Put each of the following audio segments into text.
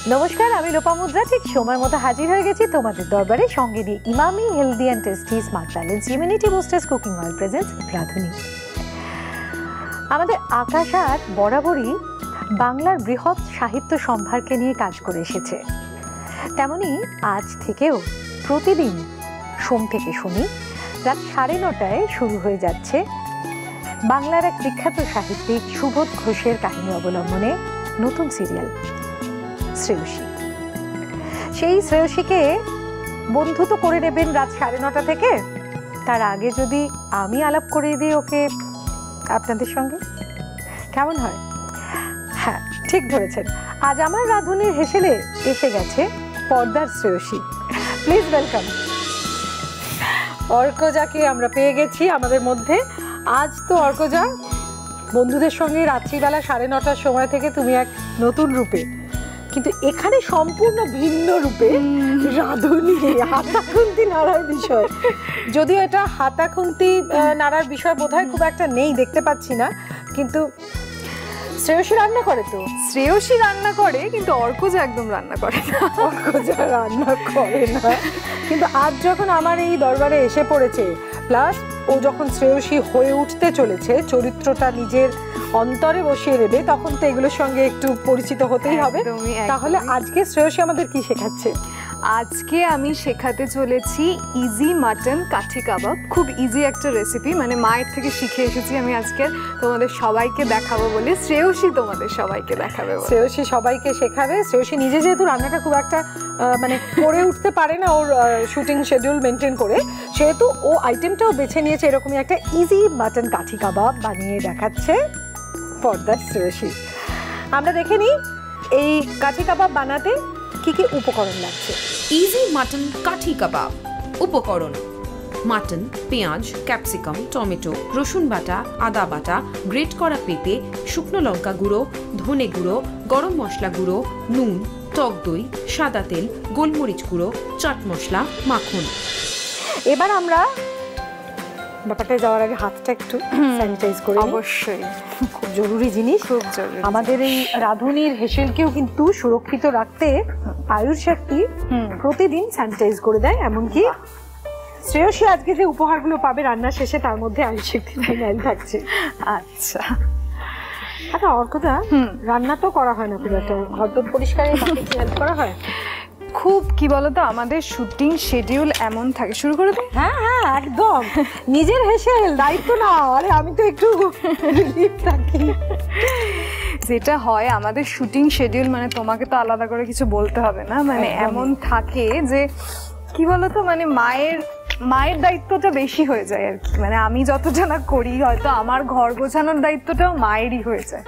নমস্কার, আমি লোপামুদ্রা ঠিক সময় মতো হাজির হয়ে গেছি তোমাদের দরবারে সঙ্গে নিয়ে Emami healthy and tasty smart balance immunity boosters cooking oil presents Radhuni. আমাদের আকাশ আর বরাবরই বাংলার বৃহৎ সাহিত্য সম্ভারকে নিয়ে কাজ করে এসেছে, তেমনি আজ থেকেও প্রতিদিন সোম থেকে শনি রাত 9:30টায় শুরু হয়ে যাচ্ছে বাংলার এক বিখ্যাত সাহিত্যিক সুবোধ ঘোষের কাহিনী অবলম্বনে নতুন সিরিয়াল শ্রেয়সী। সেই শ্রেয়সীকে বন্ধু তো করে নেবেন রাত 9:30 থেকে, তার আগে যদি আমি আলাপ করিয়ে দিই ওকে আপনাদের সঙ্গে, কেমন হয়? হ্যাঁ, ঠিক ধরেছেন, আজ আমার রাঁধুনির হেসেলে এসে গেছে পর্দার শ্রেয়সী। প্লিজ ওয়েলকাম অর্কজাকে আমরা পেয়ে গেছি আমাদের মধ্যে। আজ তো অর্কজা, বন্ধুদের সঙ্গে রাত্রিবেলা 9:30টার সময় থেকে তুমি এক নতুন রূপে, কিন্তু এখানে সম্পূর্ণ ভিন্ন রূপে রাঁধুনি, হাতাখুন্তি নাড়ার বিষয়। যদিও এটা হাতাখুন্তি নাড়ার বিষয় বোধহয় খুব একটা নেই, দেখতে পাচ্ছি না, কিন্তু শ্রেয়সী রান্না করে তো। শ্রেয়সী রান্না করে, কিন্তু অর্কজা একদম রান্না করে না। অর্কজা রান্না করে না, কিন্তু আজ যখন আমার এই দরবারে এসে পড়েছে, প্লাস ও যখন শ্রেয়সী হয়ে উঠতে চলেছে, চরিত্রটা নিজের অন্তরে বসিয়ে নেবে, তখন তো এগুলোর সঙ্গে একটু পরিচিত হতেই হবে। তাহলে আজকে শ্রেয়সী আমাদের কি শেখাচ্ছে? আজকে আমি শেখাতে চলেছি ইজি মাটন কাঠি কাবাব। খুব ইজি একটা রেসিপি, মানে মায়ের থেকে শিখে এসেছি আমি। আজকে তোমাদের সবাইকে দেখাবো বলে, শ্রেয়সী তোমাদের সবাইকে দেখাবে। শ্রেয়সী সবাইকে শেখাবে। শ্রেয়সী নিজে যেহেতু রান্নাটা খুব একটা মানে করে উঠতে পারে না ওর শুটিং শিডিউল মেনটেন করে, সেহেতু ও আইটেমটাও বেছে নিয়েছে এরকমই একটা ইজি মাটন কাঠি কাবাব বানিয়ে দেখাচ্ছে পর্দার শ্রেয়সী। আমরা দেখে নিই এই কাঠি কাবাব বানাতে কি কি উপকরণ লাগছে। ইজি মাটন কাঠি কাবাব। উপকরণ: মাটন, পেঁয়াজ, ক্যাপসিকাম, টমেটো, রসুন বাটা, আদা বাটা, গ্রেট করা পেঁপে, শুকনো লঙ্কা গুঁড়ো, ধনে গুঁড়ো, গরম মশলা গুঁড়ো, নুন, টক দই, সাদা তেল, গোলমরিচ গুঁড়ো, চাট মশলা, মাখন। এবার আমরা ব্যাপারটা যাওয়ার আগে হাতটা একটু স্যানিটাইজ করে। অবশ্যই, খুব জরুরি জিনিস, খুব জরুরি। আমাদের এই রাঁধুনির হেসেলকেও কিন্তু সুরক্ষিত রাখতে আয়ুষ শক্তি প্রতিদিন স্যানিটাইজ করে দেয়। এমনকি শ্রেয়সী আজকে যে উপহারগুলো পাবে রান্না শেষে, তার মধ্যে আয়ুষ শক্তি ফাইনাল থাকছে। আচ্ছা আচ্ছা অর্কদা, রান্না তো করা হয় না খুব একটা, ঘর পরিষ্কারে হেল্প করা হয় খুব। কি বলতো, আমাদের শুটিং শিডিউল এমন থাকে। শুরু করে দে। হ্যাঁ হ্যাঁ, একদম নিজের হেসেল, দায়িত্ব না। আরে আমি তো একটু রিলিফ থাকি। যেটা হয় আমাদের শুটিং শিডিউল, মানে তোমাকে তো আলাদা করে কিছু বলতে হবে না, মানে এমন থাকে যে কি বলতো, মানে মায়ের দায়িত্বটা বেশি হয়ে যায় আর কি। মানে আমি যতটা না করি, হয়তো আমার ঘর গোছানোর দায়িত্বটাও মায়েরই হয়ে যায়।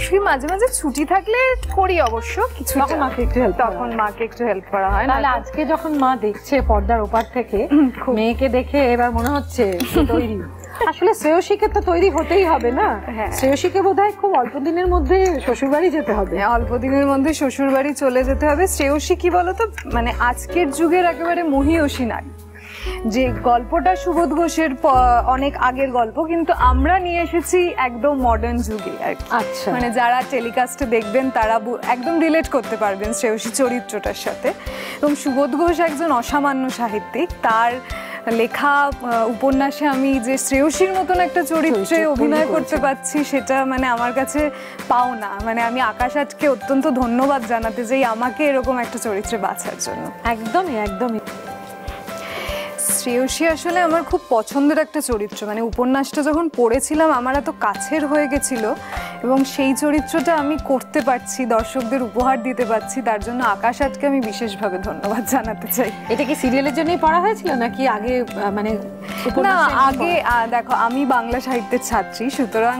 সেই মাঝে মাঝে ছুটি থাকলে করি অবশ্য কিছু, তখন মাকে একটু হেল্প করা হয়। তাহলে আজকে যখন মা দেখছে পর্দার ওপার থেকে মেয়েকে দেখে, এবার মনে হচ্ছে তৈরি। আসলে শ্রেয়সীকে তো তৈরি হতেই হবে না? শ্রেয়সীকে বোধহয় খুব অল্প দিনের মধ্যে শ্বশুরবাড়ি যেতে হবে। অল্প দিনের মধ্যে শ্বশুরবাড়ি চলে যেতে হবে। শ্রেয়সী কি বলতো, মানে আজকের যুগের একেবারে মহীয়সী নারী। যে গল্পটা সুবোধ ঘোষের অনেক আগের গল্প, কিন্তু আমরা নিয়ে এসেছি একদম মডার্ন যুগে আর কি। আচ্ছা, মানে যারা টেলিকাস্টে দেখবেন তারা একদম রিলেট করতে পারবেন শ্রেয়সী চরিত্রটার সাথে। এবং সুবোধ ঘোষ একজন অসামান্য সাহিত্যিক। তার লেখা উপন্যাসে আমি যে শ্রেয়সীর মতন একটা চরিত্রে অভিনয় করতে পারছি, সেটা মানে আমার কাছে পাওনা। মানে আমি আকাশ আজকে অত্যন্ত ধন্যবাদ জানাতে চাই আমাকে এরকম একটা চরিত্রে বাছার জন্য। একদমই একদমই। শ্রেয়সী আসলে আমার খুব পছন্দের একটা চরিত্র। মানে উপন্যাসটা যখন পড়েছিলাম আমার এত কাছের হয়ে গেছিল, এবং সেই চরিত্রটা আমি করতে পারছি, দর্শকদের উপহার দিতে পারছি, তার জন্য আকাশ আজকে আমি বিশেষভাবে ধন্যবাদ জানাতে চাই। এটা কি সিরিয়ালের জন্যই পড়া হয়েছিল নাকি আগে? মানে না, আগে দেখো, আমি বাংলা সাহিত্যের ছাত্রী, সুতরাং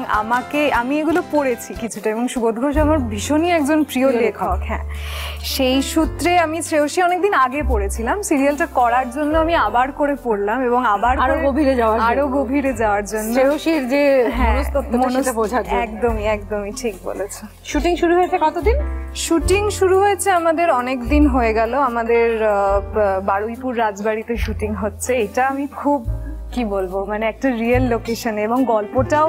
আমি এগুলো পড়েছি কিছুটা, এবং সুবোধ ঘোষ আমার ভীষণই একজন প্রিয় লেখক। হ্যাঁ, সেই সূত্রে আমি শ্রেয়সী অনেকদিন আগে পড়েছিলাম। সিরিয়ালটা করার জন্য আমি আবার করে পড়লাম, এবং আরো গভীরে যাওয়ার জন্য শ্রেয়সীর যে মনস্তত্ত্বটা বোঝার জন্য। একদমই ঠিক বলেছো। শুটিং শুরু হয়েছে কতদিন? শুটিং শুরু হয়েছে আমাদের অনেক দিন হয়ে গেল। আমাদের বারুইপুর রাজবাড়িতে শুটিং হচ্ছে। এটা আমি খুব কি বলবো, মানে একটা রিয়েল লোকেশনে, এবং গল্পটাও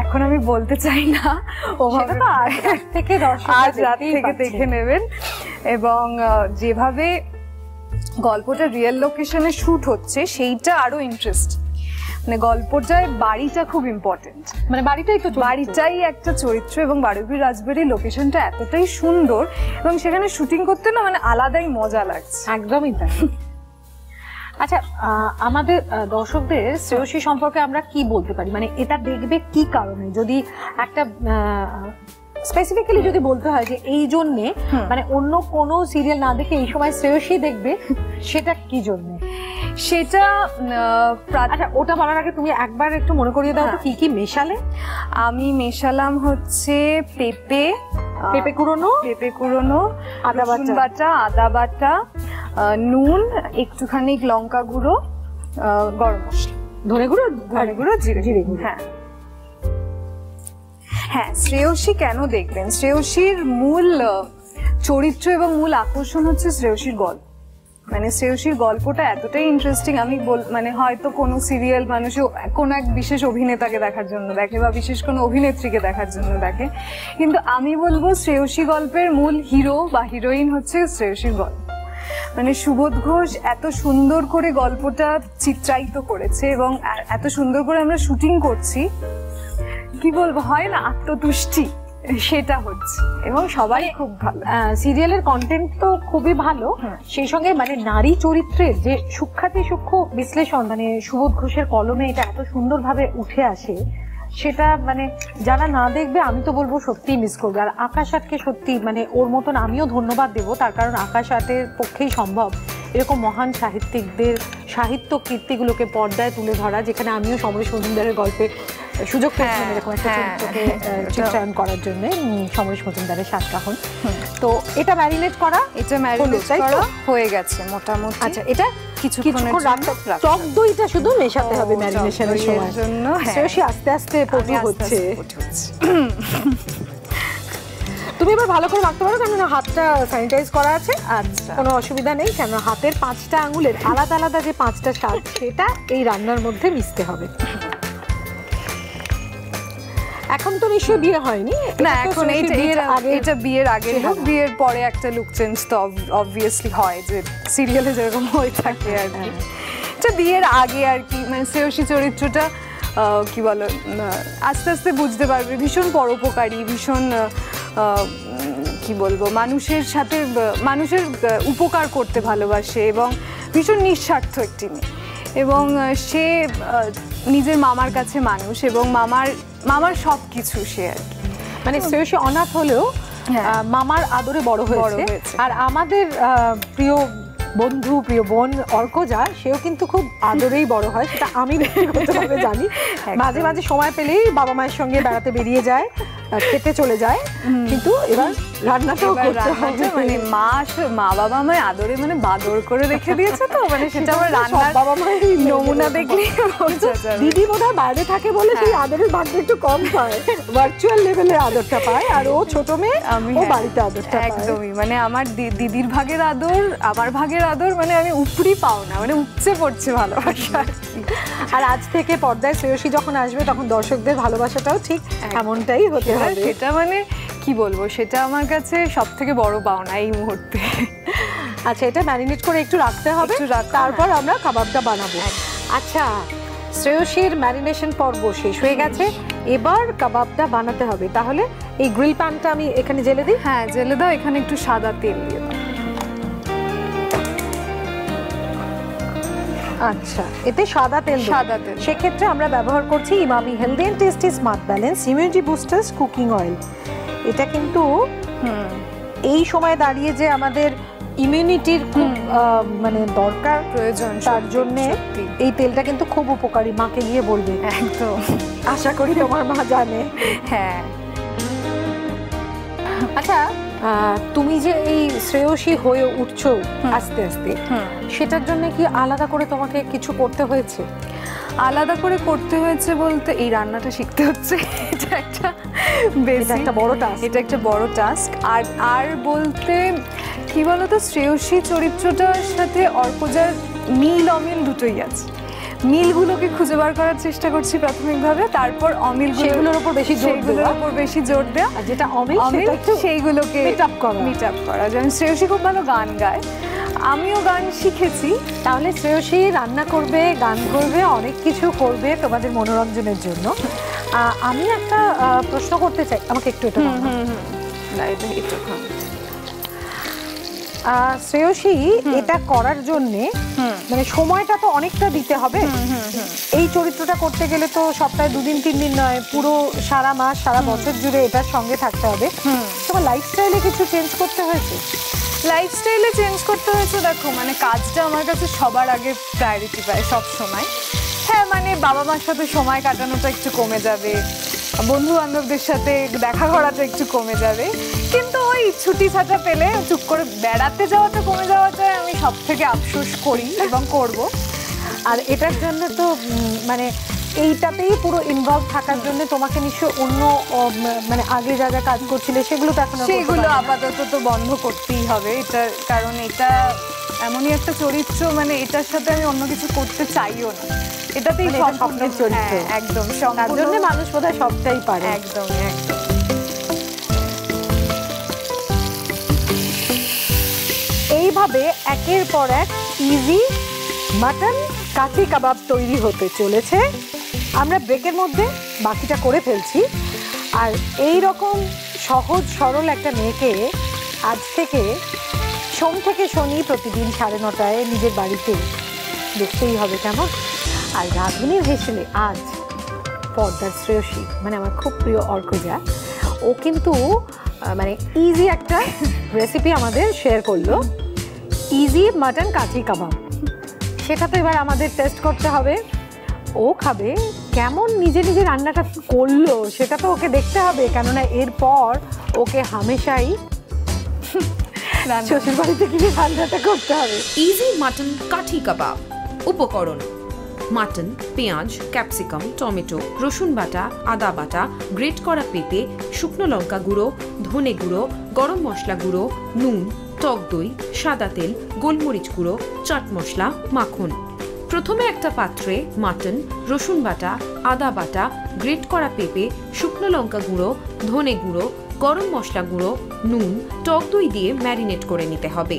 এখন আমি বলতে চাই না, আজ রাত থেকে দেখে নেবেন। এবং যেভাবে গল্পটা রিয়েল লোকেশনে শুট হচ্ছে সেইটা আরো ইন্টারেস্ট। মানে গল্পটায় বাড়িটা খুব ইম্পর্টেন্ট, মানে বাড়িটাই তো বাড়িটাই একটা চরিত্র, এবং বারুইপুর রাজবাড়ির লোকেশনটা এতটাই সুন্দর এবং সেখানে শুটিং করতে না মানে আলাদাই মজা লাগছে। একদমই তাই। আচ্ছা, আমাদের দর্শকদের শ্রেয়সী সম্পর্কে আমরা কি বলতে পারি, মানে এটা দেখবে কি কারণে, যদি একটা স্পেসিফিক্যালি যদি বলতে হয় যে এই জন্যে, মানে অন্য কোনো সিরিয়াল না দেখে এই সময় শ্রেয়সী দেখবে, সেটা কি জন্য? সেটা আচ্ছা, ওটা বলার আগে তুমি একবার একটু মনে করিয়ে দাও তো কি কি মেশালে। আমি মেশালাম হচ্ছে পেঁপে কুড়োনো, আদা বাটা, নুন, একটুখানি লঙ্কা গুঁড়ো, গরম মশলা, ধনে গুঁড়ো, জিরে গুঁড়ো। হ্যাঁ, শ্রেয়সী কেন দেখবেন? শ্রেয়সীর মূল চরিত্র এবং মূল আকর্ষণ হচ্ছে শ্রেয়সীর গল্প। মানে শ্রেয়সীর গল্পটা এতটাই ইন্টারেস্টিং, আমি মানে হয়তো কোনো সিরিয়াল মানুষ কোনো এক বিশেষ অভিনেতাকে দেখার জন্য দেখে বা বিশেষ কোনো অভিনেত্রীকে দেখার জন্য দেখে, কিন্তু আমি বলবো শ্রেয়সী গল্পের মূল হিরো বা হিরোইন হচ্ছে শ্রেয়সীর গল্প। মানে সুবোধ ঘোষ এত সুন্দর করে গল্পটা চিত্রায়িত করেছে এবং এত সুন্দর করে আমরা শুটিং করছি, কি বলবো, হয় না আত্মতুষ্টি, সেটা হচ্ছে। এবং সবাই খুব ভালো, সিরিয়ালের কন্টেন্ট তো খুবই ভালো, সেই সঙ্গে মানে নারী চরিত্রের যে সূক্ষ্ম বিশ্লেষণ, মানে সুবোধ ঘোষের কলমে এটা এত সুন্দরভাবে উঠে আসে, সেটা মানে যারা না দেখবে আমি তো বলবো সত্যিই মিস করবে। আর আকাশ আটকে সত্যি মানে ওর মতন আমিও ধন্যবাদ দেবো, তার কারণ আকাশ আটের পক্ষেই সম্ভব এরকম মহান সাহিত্যিকদের সাহিত্য কীর্তিগুলোকে পর্দায় তুলে ধরা, যেখানে আমিও সমরেশ মজুমদারের গল্পে সুযোগ পেয়েছিলাম এরকম একটা চরিত্রকে চিত্রায়ন করার জন্য, সমরেশ মজুমদারের সাতকাহন। তো এটা ম্যারিনেট করা হয়ে গেছে মোটামুটি। আচ্ছা, এটা কিছুক্ষণ টক দইটা শুধু মেশাতে হবে ম্যারিনেশনের সময় জন্য। শ্রেয়সী আস্তে আস্তে পটু হচ্ছে। তুমি এবার ভালো করে মাখতে পারো, কেননা হাতটা স্যানিটাইজ করা আছে, কোনো অসুবিধা নেই, কেন হাতের 5টা আঙুলের আলাদা আলাদা যে 5টা স্বাদ সেটা এই রান্নার মধ্যে মিশতে হবে। এখন তো নিশ্চয়ই বিয়ে হয়নি না? এখন এটা বিয়ের আগে লুক, বিয়ের পরে একটা লুক চেঞ্জ তো অবভিয়াসলি হয়, যে সিরিয়ালে যেরকম হয়ে থাকে আর কি। এটা বিয়ের আগে আর কি, মানে শ্রেয়সী চরিত্রটা কি বলো আস্তে আস্তে বুঝতে পারবে, ভীষণ পরোপকারী, ভীষণ কি বলবো, মানুষের সাথে মানুষের উপকার করতে ভালোবাসে এবং ভীষণ নিঃস্বার্থ একটি মেয়ে, এবং সে নিজের মামার কাছে মানুষ এবং মামার সব কিছু সে আর কি। মানে শ্রেয়সী অনাথ হলেও মামার আদরে বড় হয়েছে। আর আমাদের প্রিয় বন্ধু, প্রিয় বোন অর্কজা, সেও কিন্তু খুব আদরেই বড় হয়, সেটা আমি ব্যক্তিগতভাবে জানি। মাঝে মাঝে সময় পেলেই বাবা মায়ের সঙ্গে বেড়াতে বেরিয়ে যায়, খেতে চলে যায়, কিন্তু এবার রান্নাটাও করতে হবে। মানে মা বাবা আমায় আদরে মানে বাদর করে রেখে দিয়েছে, তো মানে সেটা আমার রান্নার বাবা মায়ের নমুনা দেখলে দিদি বোধহয় বাইরে থাকে বলে সেই আদরের ভাগটা একটু কম পায়, ভার্চুয়াল লেভেলের আদরটা পায়, আর ও ছোট মেয়ে, ও বাড়িতে আদরটা পায়। একদমই, মানে আমার দিদির ভাগের আদর, আমার ভাগের আদর, মানে আমি উপরি পাও না, মানে উপচে পড়ছে ভালোবাসা। আর আজ থেকে পর্দায় শ্রেয়সী যখন আসবে তখন দর্শকদের ভালোবাসাটাও ঠিক এমনটাই হতে হবে। সেটা মানে কি বলবো, সেটা আমার কাছে সব থেকে বড় পাওনা এই মুহূর্তে। আচ্ছা, এটা ম্যারিনেট করে একটু রাখতে হবে, তারপর আমরা কাবাবটা বানাবো। আচ্ছা, শ্রেয়সীর ম্যারিনেশন পর্ব শেষ হয়ে গেছে, এবার কাবাবটা বানাতে হবে। তাহলে এই গ্রিল প্যানটা আমি এখানে জেলে দিই। হ্যাঁ, জেলে দাও, এখানে একটু সাদা তেল দিয়ে দাও। আচ্ছা, এতে সাদা তেল, সেক্ষেত্রে আমরা ব্যবহার করছি Emami healthy and tasty smart balance immunity boosters cooking oil. এটা কিন্তু এই সময় দাঁড়িয়ে যে আমাদের ইমিউনিটির খুব মানে দরকার, প্রয়োজন, তার জন্য এই তেলটা কিন্তু খুব উপকারী। মাকে গিয়ে বলবে, একদম, আশা করি তোমার মা জানে। হ্যাঁ। আচ্ছা, তুমি যে এই শ্রেয়সী হয়ে উঠছো আস্তে আস্তে, সেটার জন্য কি আলাদা করে তোমাকে কিছু করতে হয়েছে? আলাদা করে করতে হয়েছে বলতে এই রান্নাটা শিখতে হচ্ছে, এটা একটা বড় টাস্ক, এটা একটা বড় টাস্ক। আর বলতে কি বলতো, শ্রেয়সী চরিত্রটার সাথে অর্কজার মিল অমিল দুটোই আছে। মিলগুলোকে খুঁজে বার করার চেষ্টা করছি প্রাথমিকভাবে, তারপর সেগুলোর উপর বেশি জোর দেওয়া, সেগুলোর উপর বেশি জোর দেওয়া, আর যেটা অমিল সেটা একটু সেইগুলোকে meet up করা। যেমন শ্রেয়সী খুব ভালো গান গায়, আমিও গান শিখেছি। তাহলে শ্রেয়সী রান্না করবে, গান করবে, অনেক কিছু করবে তোমাদের মনোরঞ্জনের জন্য। আমি একটা প্রশ্ন করতে চাই, আমাকে একটু এটা দাও না। শ্রেয়সী এটা করার জন্যে মানে সময়টা তো অনেকটা দিতে হবে। এই চরিত্রটা করতে গেলে তো সপ্তাহে 2 দিন 3 দিন নয়, পুরো সারা মাস সারা বছর জুড়ে এটার সঙ্গে থাকতে হবে। তোমার লাইফস্টাইলে কিছু চেঞ্জ করতে হয়েছে? লাইফস্টাইলে চেঞ্জ করতে হয়েছে, দেখো মানে কাজটা আমার কাছে সবার আগে প্রায়োরিটি পায় সব সময়। হ্যাঁ মানে বাবা মার সাথে সময় কাটানোটা একটু কমে যাবে, বন্ধু বান্ধবদের সাথে দেখা করাটা একটু কমে যাবে, কিন্তু ওই ছুটি ছাটা পেলে চুপ করে বেড়াতে যাওয়াটা কমে যাওয়াটাই আমি সব থেকে আফসোস করি এবং করব। আর এটার জন্য তো মানে এইটাতেই পুরো ইনভলভ থাকার জন্য তোমাকে নিশ্চয় অন্য মানে আগে যা যা কাজ করছিলে সেগুলো তো এখন সেগুলো আপাতত তো বন্ধ করতেই হবে, এটা কারণ এটা এমনই একটা চরিত্র, মানে এটার সাথে আমি অন্য কিছু করতে চাইও না, এটাতেই স্বপ্নের চরিত্র। একদম, তার জন্য মানুষ বোধহয় সবটাই পারে। একদম একদম। এইভাবে একের পর এক ইজি মাটন কাঠি কাবাব তৈরি হতে চলেছে। আমরা ব্রেকের মধ্যে বাকিটা করে ফেলছি। আর এই রকম সহজ সরল একটা মেয়েকে আজ থেকে সোম থেকে শনি প্রতিদিন 9:30টায় নিজের বাড়িতে দেখতেই হবে, কেমন? আর রাঁধুনির হেসেলে আজ পর্দার শ্রেয়সী, মানে আমার খুব প্রিয় অর্কজা, ও কিন্তু মানে ইজি একটা রেসিপি আমাদের শেয়ার করলো, ইজি মাটন কাঠি কাবাব। সেটা তো এবার আমাদের টেস্ট করতে হবে। ও খাবে, কেমন নিজে নিজে রান্নাটা করলো সেটা তো ওকে দেখতে হবে, কেননা এরপর ওকে হামেশাই শ্বশুর বাড়িতে গিয়ে রান্নাটা করতে হবে। ইজি মাটন কাঠি কাবাব। উপকরণ: মাটন, পেঁয়াজ, ক্যাপসিকাম, টমেটো, রসুন বাটা, আদা বাটা, গ্রেট করা পেঁপে, শুকনো লঙ্কা গুঁড়ো, ধনে গুঁড়ো, গরম মশলা গুঁড়ো, নুন, টক দই, সাদা তেল, গোলমরিচ গুঁড়ো, চাট মশলা, মাখন। প্রথমে একটা পাত্রে মাটন, রসুন বাটা, আদা বাটা, গ্রেট করা পেঁপে, শুকনো লঙ্কা গুঁড়ো, ধনে গুঁড়ো, গরম মশলা গুঁড়ো, নুন, টক দই দিয়ে ম্যারিনেট করে নিতে হবে।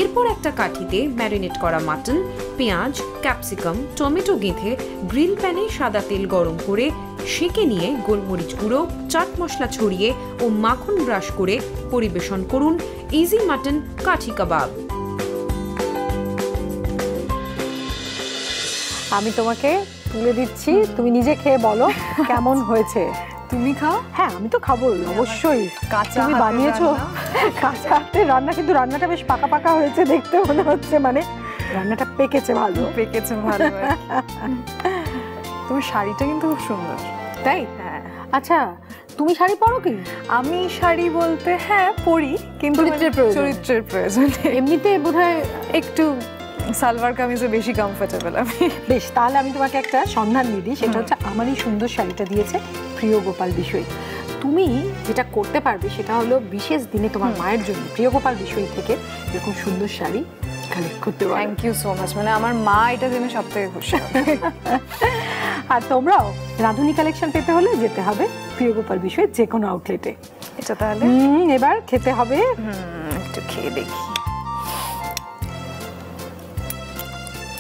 এরপর একটা কাঠিতে ম্যারিনেট করা মাটন, পেঁয়াজ, ক্যাপসিকাম, টমেটো গেঁথে গ্রিল প্যানে সাদা তেল গরম করে সেঁকে নিয়ে গোলমরিচ গুঁড়ো, চাট মশলা ছড়িয়ে ও মাখন ব্রাশ করে পরিবেশন করুন ইজি মাটন কাঠি কাবাব। আমি তোমাকে তুলে দিচ্ছি, তুমি নিজে খেয়ে বলো কেমন হয়েছে। তুমি খাও? হ্যাঁ আমি তো খাবোই অবশ্যই। কাঁচা তুমি বানিয়েছো কাঁচা হাতের রান্না, কিন্তু রান্নাটা বেশ পাকা পাকা হয়েছে দেখতে মনে হচ্ছে, মানে রান্নাটা পেকেছে ভালো। পেকেছে ভালো। তোমার শাড়িটা কিন্তু খুব সুন্দর। তাই? হ্যাঁ। আচ্ছা তুমি শাড়ি পরো কি? আমি শাড়ি বলতে হ্যাঁ পরি, কিন্তু চরিত্রের প্রয়োজন। এমনিতে বোধহয় একটু সালোয়ার কামিজে বেশি কমফোর্টেবল আমি। বেশ, তাহলে আমি তোমাকে একটা সন্ধান দিয়ে দিই, সেটা হচ্ছে আমারই সুন্দর শাড়িটা দিয়েছে প্রিয় গোপাল বিষয়। তুমি যেটা করতে পারবে সেটা হলো বিশেষ দিনে তোমার মায়ের জন্য প্রিয় গোপাল বিষয় থেকে এরকম সুন্দর শাড়ি কালেক্ট করতে পারো। থ্যাংক ইউ সো মাচ, মানে আমার মা এটা জেনে সব থেকে খুশি। আর তোমরাও রাঁধুনি কালেকশন পেতে হলে যেতে হবে প্রিয় গোপাল বিষয়ের যে কোনো আউটলেটে। এটা তাহলে এবার খেতে হবে। একটু খেয়ে দেখি।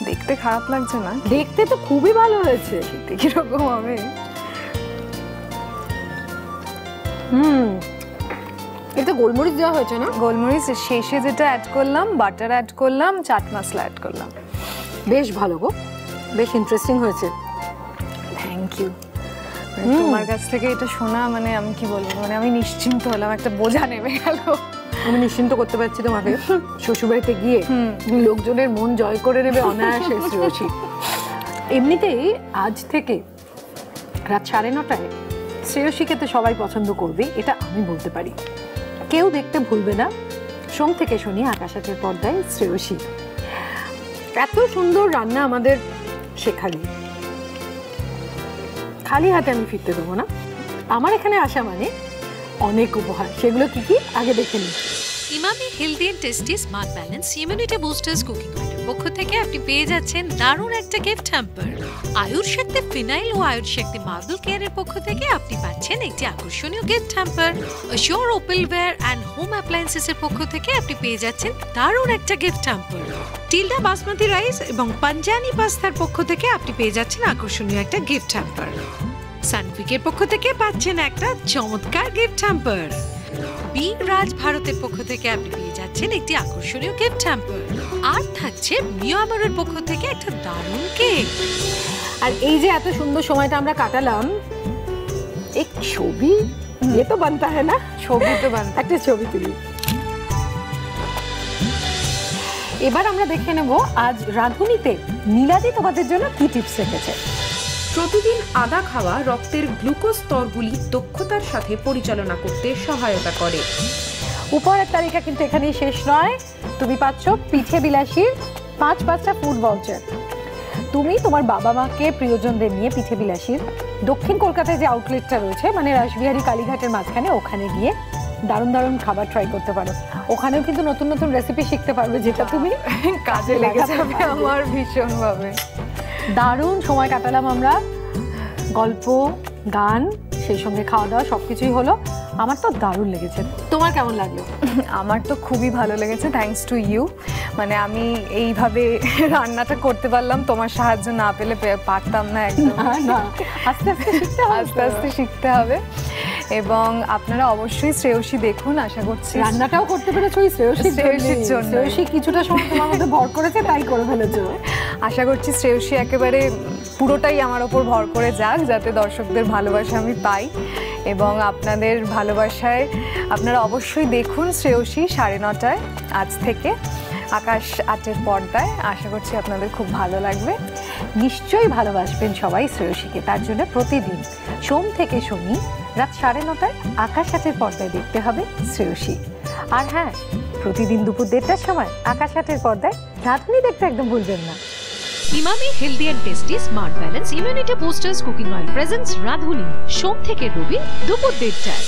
দেখতে খারাপ লাগছে না? দেখতে তো খুবই ভালো হয়েছে। খেতে কিরকম হবে? এটা গোলমরিচ দেওয়া হয়েছে না? গোলমরিচ শেষে যেটা অ্যাড করলাম, বাটার অ্যাড করলাম, চাট মশলা অ্যাড করলাম। বেশ ভালো গো, বেশ ইন্টারেস্টিং হয়েছে। Thank you. তোমার কাছ থেকে এটা শোনা মানে আমি কি বলবো, মানে আমি নিশ্চিন্ত হলাম, একটা বোঝা নেমে গেল। আমি নিশ্চিন্ত করতে পারছি তোমাকে, শ্বশুরবাড়িতে গিয়ে লোকজনের মন জয় করে নেবে অনায়াসে শ্রেয়সী। এমনিতেই আজ থেকে রাত 9:30টায় শ্রেয়সীকে তো সবাই পছন্দ করবে, এটা আমি বলতে পারি। কেউ দেখতে ভুলবে না সোম থেকে শনি আকাশের পর্দায় শ্রেয়সী। এত সুন্দর রান্না আমাদের শেখালি, খালি হাতে আমি ফিরতে দেবো না। আমার এখানে আসা মানে অনেক উপহার, সেগুলো কি কি আগে দেখে নিই। Emami healthy and tasty smart balance immunity boosters cooking oil. পক্ষ থেকে আপনি পেয়ে যাচ্ছেন দারুণ একটা গিফট হ্যাম্পার। আয়ুর শক্তি ফিনাইল ও আয়ুর শক্তি মার্বেল কেয়ারের পক্ষ থেকে আপনি পাচ্ছেন একটি আকর্ষণীয় gift hamper. Assure opalware and home appliances এর পক্ষ থেকে আপনি পেয়ে যাচ্ছেন দারুণ একটা gift hamper. Tilda basmati rice এবং পাঞ্জানি পাস্তার পক্ষ থেকে আপনি পেয়ে যাচ্ছেন আকর্ষণীয় একটা গিফট হ্যাম্পার। সানকুইকের পক্ষ থেকে পাচ্ছেন একটা চমৎকার গিফট হ্যাম্পার। বি রাজ ভারতের পক্ষ থেকে আপনি পেয়ে যাচ্ছেন একটি আকর্ষণীয় গিফট হ্যাম্পার। আর থাকছে মিয়ামারের পক্ষ থেকে একটা দারুণ কেক। আর এই যে এত সুন্দর সময়টা আমরা কাটালাম, এক ছবি ये तो बनता है ना, ছবি তো বানতে একটা ছবি তুলি। এবার আমরা দেখে নেব আজ রাঁধুনিতে নীলাদি তোমাদের জন্য কি টিপস রেখেছে। প্রতিদিন আদা খাওয়া রক্তের গ্লুকোজ স্তরগুলি দক্ষতার সাথে পরিচালনা করতে সহায়তা করে। উপরের তালিকা কিন্তু এখানেই শেষ নয়, তুমি পাচ্ছ পিঠে বিলাসীর 5-5টা ফুড ভাউচার। তুমি তোমার বাবা মাকে প্রিয়জনদের নিয়ে পিঠে বিলাসীর দক্ষিণ কলকাতায় যে আউটলেটটা রয়েছে, মানে রাসবিহারী কালীঘাটের মাঝখানে, ওখানে গিয়ে দারুণ দারুণ খাবার ট্রাই করতে পারো। ওখানেও কিন্তু নতুন নতুন রেসিপি শিখতে পারবে, যেটা তুমি কাজে লেগে যাবে আমার ভীষণভাবে। দারুণ সময় কাটালাম আমরা, গল্প, গান, সেই সঙ্গে খাওয়া দাওয়া সবকিছুই হলো। আমার তো দারুণ লেগেছে, তোমার কেমন লাগলো? আমার তো খুবই ভালো লেগেছে, থ্যাঙ্কস টু ইউ। মানে আমি এইভাবে রান্নাটা করতে পারলাম, তোমার সাহায্য না পেলে পারতাম না একদম। না, আস্তে আস্তে শিখতে হবে, আস্তে আস্তে শিখতে হবে। এবং আপনারা অবশ্যই শ্রেয়সী দেখুন, আশা করছি। রান্নাটাও করতে পেরেছো ওই শ্রেয়সীর জন্য। শ্রেয়সী কিছুটা সময় তোমার মধ্যে ভর করেছে, তাই করে ফেলেছো। আশা করছি শ্রেয়সী একেবারে পুরোটাই আমার ওপর ভর করে যাক, যাতে দর্শকদের ভালোবাসা আমি পাই। এবং আপনাদের ভালোবাসায় আপনারা অবশ্যই দেখুন শ্রেয়সী 9:30 আজ থেকে আকাশ 8-এর পর্দায়। আশা করছি আপনাদের খুব ভালো লাগবে। নিশ্চয়ই ভালোবাসবেন সবাই শ্রেয়সীকে। তার জন্য প্রতিদিন সোম থেকে শনি রাত 9:30 আকাশ 8-এর পর্দায় দেখতে হবে শ্রেয়সী। আর হ্যাঁ, প্রতিদিন দুপুর 1:30টার সময় আকাশ 8-এর পর্দায় রাঁধুনি দেখতে একদম ভুলবেন না। Emami healthy and tasty smart balance immunity boosters cooking oil presents Radhuni, সোম থেকে রবি দুপুর 1:30টায়।